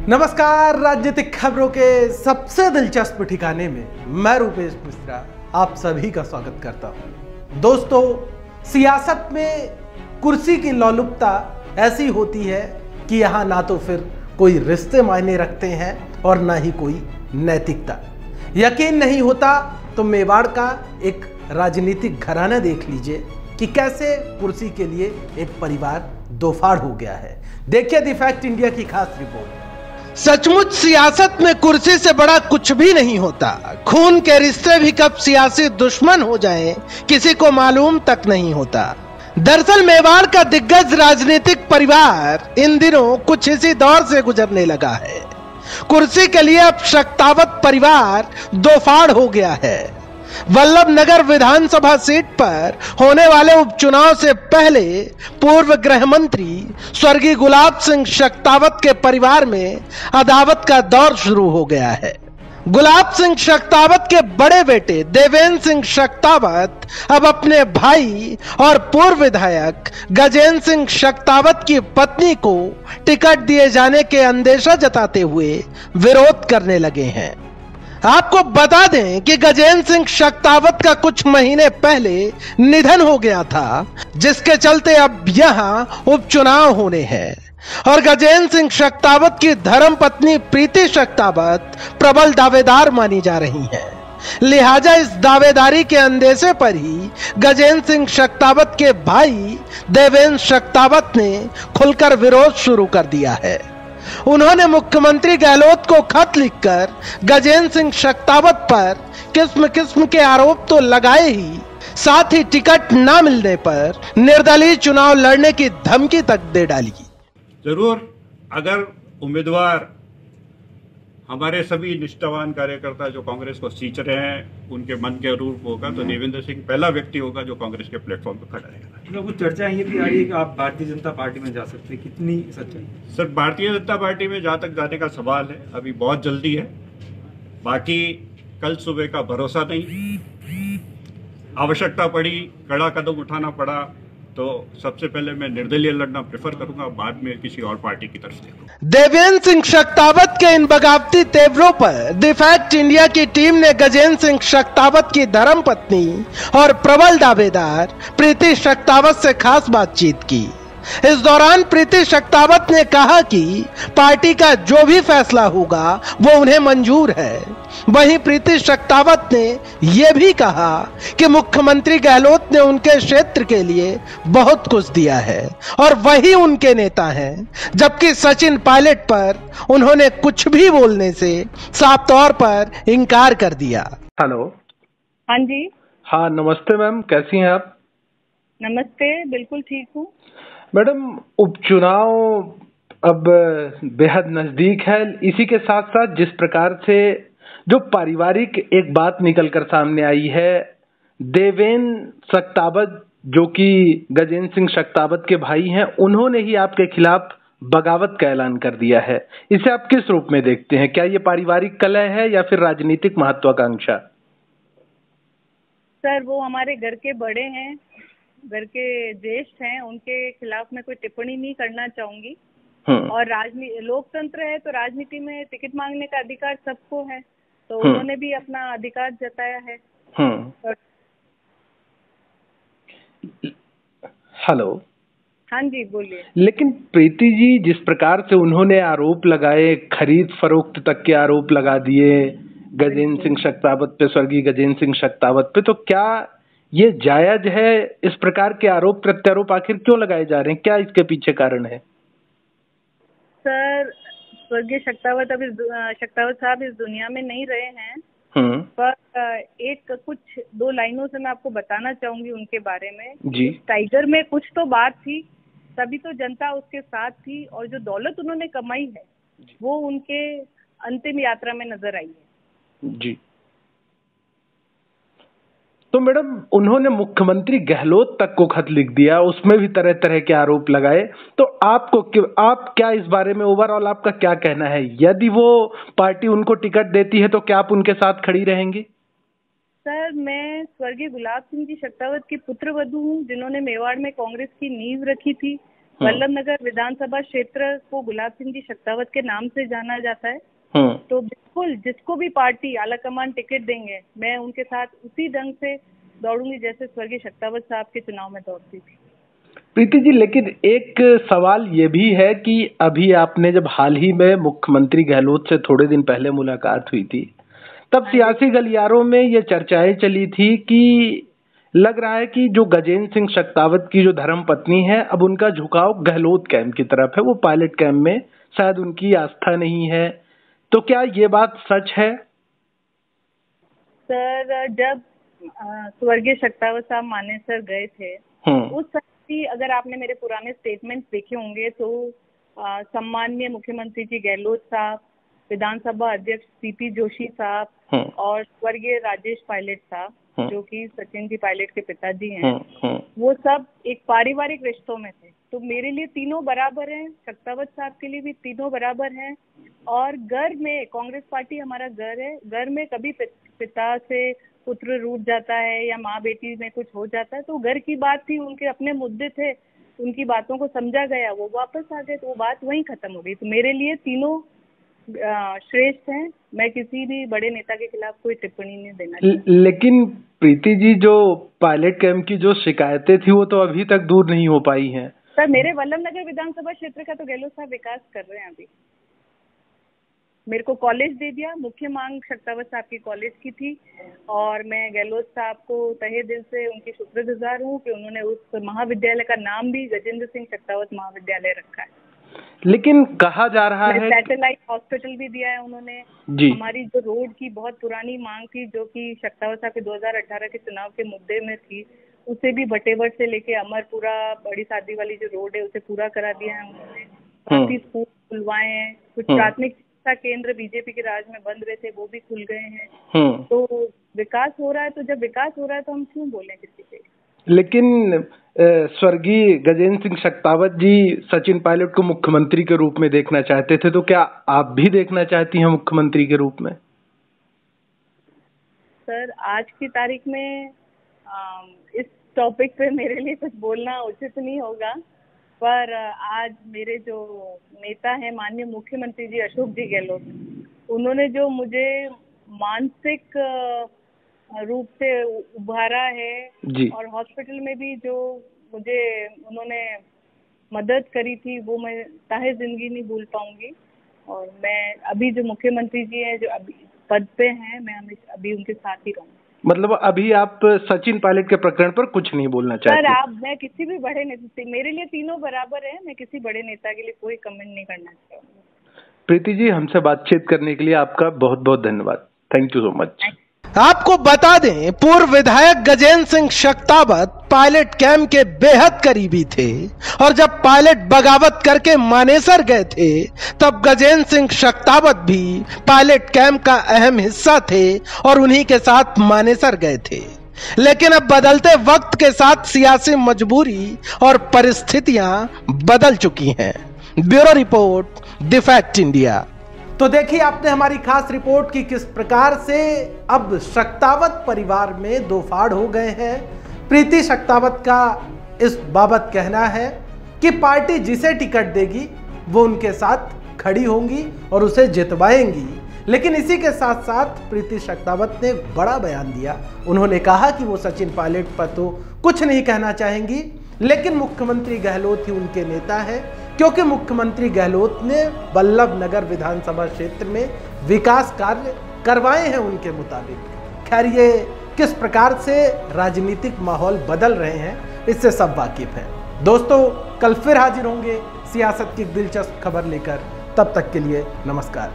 नमस्कार, राजनीतिक खबरों के सबसे दिलचस्प ठिकाने में मैं रूपेश मिश्रा आप सभी का स्वागत करता हूं। दोस्तों, सियासत में कुर्सी की लोलुपता ऐसी होती है कि यहां ना तो फिर कोई रिश्ते मायने रखते हैं और ना ही कोई नैतिकता। यकीन नहीं होता तो मेवाड़ का एक राजनीतिक घराना देख लीजिए कि कैसे कुर्सी के लिए एक परिवार दोफाड़ हो गया है। देखिए द फैक्ट इंडिया की खास रिपोर्ट। सचमुच सियासत में कुर्सी से बड़ा कुछ भी नहीं होता। खून के रिश्ते भी कब सियासी दुश्मन हो जाएं, किसी को मालूम तक नहीं होता। दरअसल मेवाड़ का दिग्गज राजनीतिक परिवार इन दिनों कुछ इसी दौर से गुजरने लगा है। कुर्सी के लिए अब शक्तावत परिवार दोफाड़ हो गया है। वल्लभ नगर विधानसभा सीट पर होने वाले उपचुनाव से पहले पूर्व गृह मंत्री स्वर्गीय गुलाब सिंह शक्तावत के परिवार में अदावत का दौर शुरू हो गया है। गुलाब सिंह शक्तावत के बड़े बेटे देवेंद्र सिंह शक्तावत अब अपने भाई और पूर्व विधायक गजेंद्र सिंह शक्तावत की पत्नी को टिकट दिए जाने के अंदेशा जताते हुए विरोध करने लगे हैं। आपको बता दें कि गजेंद्र सिंह शक्तावत का कुछ महीने पहले निधन हो गया था, जिसके चलते अब यहां उपचुनाव होने हैं और गजेंद्र सिंह शक्तावत की धर्मपत्नी प्रीति शक्तावत प्रबल दावेदार मानी जा रही हैं। लिहाजा इस दावेदारी के अंदेशे पर ही गजेंद्र सिंह शक्तावत के भाई देवेंद्र शक्तावत ने खुलकर विरोध शुरू कर दिया है। उन्होंने मुख्यमंत्री गहलोत को खत लिखकर गजेंद्र सिंह शक्तावत पर किस्म किस्म के आरोप तो लगाए ही, साथ ही टिकट न मिलने पर निर्दलीय चुनाव लड़ने की धमकी तक दे डाली। जरूर अगर उम्मीदवार हमारे सभी निष्ठावान कार्यकर्ता जो कांग्रेस को सींच रहे हैं उनके मन के अनुरूप होगा तो देवेंद्र सिंह पहला व्यक्ति होगा जो कांग्रेस के प्लेटफॉर्म पर खड़ा रहेगा। कुछ चर्चा ये भी आ रही है कि आप भारतीय जनता पार्टी में जा सकते हैं, कितनी सच्चाई? सर, भारतीय जनता पार्टी में जहां तक जाने का सवाल है अभी बहुत जल्दी है। बाकी कल सुबह का भरोसा नहीं, आवश्यकता पड़ी, कड़ा कदम उठाना पड़ा तो सबसे पहले मैं निर्दलीय लड़ना प्रेफर करूंगा, बाद में किसी और पार्टी की तरफ से। देवेंद्र सिंह शक्तावत के इन बगावती तेवरों पर द फैक्ट इंडिया की टीम ने गजेंद्र सिंह शक्तावत की धर्मपत्नी और प्रबल दावेदार प्रीति शक्तावत से खास बातचीत की। इस दौरान प्रीति शक्तावत ने कहा कि पार्टी का जो भी फैसला होगा वो उन्हें मंजूर है। वहीं प्रीति शक्तावत ने यह भी कहा कि मुख्यमंत्री गहलोत ने उनके क्षेत्र के लिए बहुत कुछ दिया है और वही उनके नेता हैं, जबकि सचिन पायलट पर उन्होंने कुछ भी बोलने से साफ तौर पर इनकार कर दिया। हेलो। हाँ जी। हाँ, नमस्ते मैम, कैसी हैं आप? नमस्ते, बिल्कुल ठीक हूँ। मैडम, उपचुनाव अब बेहद नजदीक है। इसी के साथ साथ जिस प्रकार से जो पारिवारिक एक बात निकलकर सामने आई है, देवेंद्र शक्तावत जो कि गजेंद्र सिंह शक्तावत के भाई हैं, उन्होंने ही आपके खिलाफ बगावत का ऐलान कर दिया है। इसे आप किस रूप में देखते हैं? क्या ये पारिवारिक कलह है या फिर राजनीतिक महत्वाकांक्षा? सर, वो हमारे घर के बड़े हैं, घर के ज्येष्ठ हैं, उनके खिलाफ मैं कोई टिप्पणी नहीं करना चाहूंगी। और लोकतंत्र है तो राजनीति में टिकट मांगने का अधिकार सबको है, तो उन्होंने भी अपना अधिकार जताया है। हेलो। हाँ जी, बोलिए। लेकिन प्रीति जी, जिस प्रकार से उन्होंने आरोप लगाए, खरीद फरोख्त तक के आरोप लगा दिए गजेंद्र सिंह शक्तावत पे, स्वर्गीय गजेंद्र सिंह शक्तावत पे, तो क्या ये जायज है? इस प्रकार के आरोप प्रत्यारोप आखिर क्यों लगाए जा रहे हैं? क्या इसके पीछे कारण है? सर, स्वर्गीय शक्तावत साहब इस दुनिया में नहीं रहे हैं, पर एक कुछ दो लाइनों से मैं आपको बताना चाहूंगी उनके बारे में जी। टाइगर में कुछ तो बात थी, तभी तो जनता उसके साथ थी, और जो दौलत उन्होंने कमाई है वो उनके अंतिम यात्रा में नजर आई है जी। तो मैडम, उन्होंने मुख्यमंत्री गहलोत तक को खत लिख दिया, उसमें भी तरह तरह के आरोप लगाए, तो आप क्या इस बारे में ओवरऑल आपका क्या कहना है? यदि वो पार्टी उनको टिकट देती है तो क्या आप उनके साथ खड़ी रहेंगी? सर, मैं स्वर्गीय गुलाब सिंह जी शक्तावत की पुत्रवधू हूँ, जिन्होंने मेवाड़ में कांग्रेस की नींव रखी थी। वल्लभ नगर विधानसभा क्षेत्र को गुलाब सिंह जी शक्तावत के नाम से जाना जाता है। तो बिल्कुल जिसको भी पार्टी आलाकमान टिकट देंगे, मैं उनके साथ उसी ढंग से दौड़ूंगी जैसे स्वर्गीय शक्तावत साहब के चुनाव में दौड़ती थी। प्रीति जी, लेकिन एक सवाल ये भी है कि अभी आपने जब हाल ही में मुख्यमंत्री गहलोत से थोड़े दिन पहले मुलाकात हुई थी, तब सियासी गलियारों में ये चर्चाएं चली थी कि लग रहा है कि जो गजेंद्र सिंह शक्तावत की जो धर्मपत्नी है, अब उनका झुकाव गहलोत कैंप की तरफ है, वो पायलट कैंप में शायद उनकी आस्था नहीं है। तो क्या ये बात सच है? सर, जब स्वर्गीय शक्तावत साहब मानेसर गए थे, उस समय अगर आपने मेरे पुराने स्टेटमेंट्स देखे होंगे तो सम्माननीय मुख्यमंत्री जी गहलोत साहब, विधानसभा अध्यक्ष सीपी जोशी साहब और स्वर्गीय राजेश पायलट साहब, जो कि सचिन जी पायलट के पिताजी हैं, वो सब एक पारिवारिक रिश्तों में थे। तो मेरे लिए तीनों बराबर हैं, शक्तावत साहब के लिए भी तीनों बराबर हैं। और घर में कांग्रेस पार्टी हमारा घर है, घर में कभी पिता से पुत्र रूठ जाता है या माँ बेटी में कुछ हो जाता है तो घर की बात थी, उनके अपने मुद्दे थे, उनकी बातों को समझा गया, वो वापस आ गए, तो वो बात वहीं खत्म हो गई। तो मेरे लिए तीनों श्रेष्ठ हैं। मैं किसी भी बड़े नेता के खिलाफ कोई टिप्पणी नहीं देना चाहती। लेकिन प्रीति जी, जो पायलट कैंप की जो शिकायतें थी वो तो अभी तक दूर नहीं हो पाई हैं। सर, मेरे वल्लभ नगर विधानसभा क्षेत्र का तो गहलोत साहब विकास कर रहे हैं। अभी मेरे को कॉलेज दे दिया, मुख्य मांग शक्तावत साहब की कॉलेज की थी और मैं गहलोत साहब को तहे दिल से उनकी शुक्रगुजार हूँ कि उन्होंने उस महाविद्यालय का नाम भी गजेंद्र सिंह शक्तावत महाविद्यालय रखा है। लेकिन कहा जा रहा है सैटेलाइट हॉस्पिटल भी दिया है उन्होंने जी। हमारी जो रोड की बहुत पुरानी मांग थी, जो कि शक्तावत साहब के 2018 के चुनाव के मुद्दे में थी, उसे भी बटेवट से लेके अमरपुरा बड़ी शादी वाली जो रोड है उसे पूरा करा दिया है उन्होंने। काफी स्कूल खुलवाए हैं, कुछ प्राथमिक शिक्षा केंद्र बीजेपी के राज में बंद रहे थे वो भी खुल गए हैं। तो विकास हो रहा है, तो जब विकास हो रहा है तो हम क्यों बोलें किसी पे। लेकिन स्वर्गीय गजेंद्र सिंह शक्तावत जी सचिन पायलट को मुख्यमंत्री के रूप में देखना चाहते थे, तो क्या आप भी देखना चाहती हैं मुख्यमंत्री के रूप में? सर, आज की तारीख में इस टॉपिक पे मेरे लिए कुछ बोलना उचित नहीं होगा, पर आज मेरे जो नेता हैं माननीय मुख्यमंत्री जी अशोक जी गहलोत, उन्होंने जो मुझे मानसिक रूप से उभारा है जी। और हॉस्पिटल में भी जो मुझे उन्होंने मदद करी थी वो मैं ताहे जिंदगी नहीं भूल पाऊंगी। और मैं अभी जो मुख्यमंत्री जी हैं जो अभी पद पे हैं, मैं हमेशा अभी उनके साथ ही रहूंगी। मतलब अभी आप सचिन पायलट के प्रकरण पर कुछ नहीं बोलना चाहते? सर, मैं किसी भी बड़े नेता, मेरे लिए तीनों बराबर है, मैं किसी बड़े नेता के लिए कोई कमेंट नहीं करना चाहूँगी। प्रीति जी, हमसे बातचीत करने के लिए आपका बहुत बहुत धन्यवाद। Thank you so much. आपको बता दें, पूर्व विधायक गजेंद्र सिंह शक्तावत पायलट कैंप के बेहद करीबी थे और जब पायलट बगावत करके मानेसर गए थे तब गजेंद्र सिंह शक्तावत भी पायलट कैंप का अहम हिस्सा थे और उन्हीं के साथ मानेसर गए थे। लेकिन अब बदलते वक्त के साथ सियासी मजबूरी और परिस्थितियां बदल चुकी हैं। Bureau report, the fact India. तो देखिए आपने हमारी खास रिपोर्ट की किस प्रकार से अब शक्तावत परिवार में दो फाड़ हो गए हैं। प्रीति शक्तावत का इस बाबत कहना है कि पार्टी जिसे टिकट देगी वो उनके साथ खड़ी होंगी और उसे जितवाएंगी। लेकिन इसी के साथ साथ प्रीति शक्तावत ने बड़ा बयान दिया। उन्होंने कहा कि वो सचिन पायलट पर तो कुछ नहीं कहना चाहेंगी, लेकिन मुख्यमंत्री गहलोत ही उनके नेता है, क्योंकि मुख्यमंत्री गहलोत ने वल्लभ नगर विधानसभा क्षेत्र में विकास कार्य करवाए हैं उनके मुताबिक। खैर, ये किस प्रकार से राजनीतिक माहौल बदल रहे हैं इससे सब वाकिफ हैं। दोस्तों, कल फिर हाजिर होंगे सियासत की दिलचस्प खबर लेकर। तब तक के लिए नमस्कार।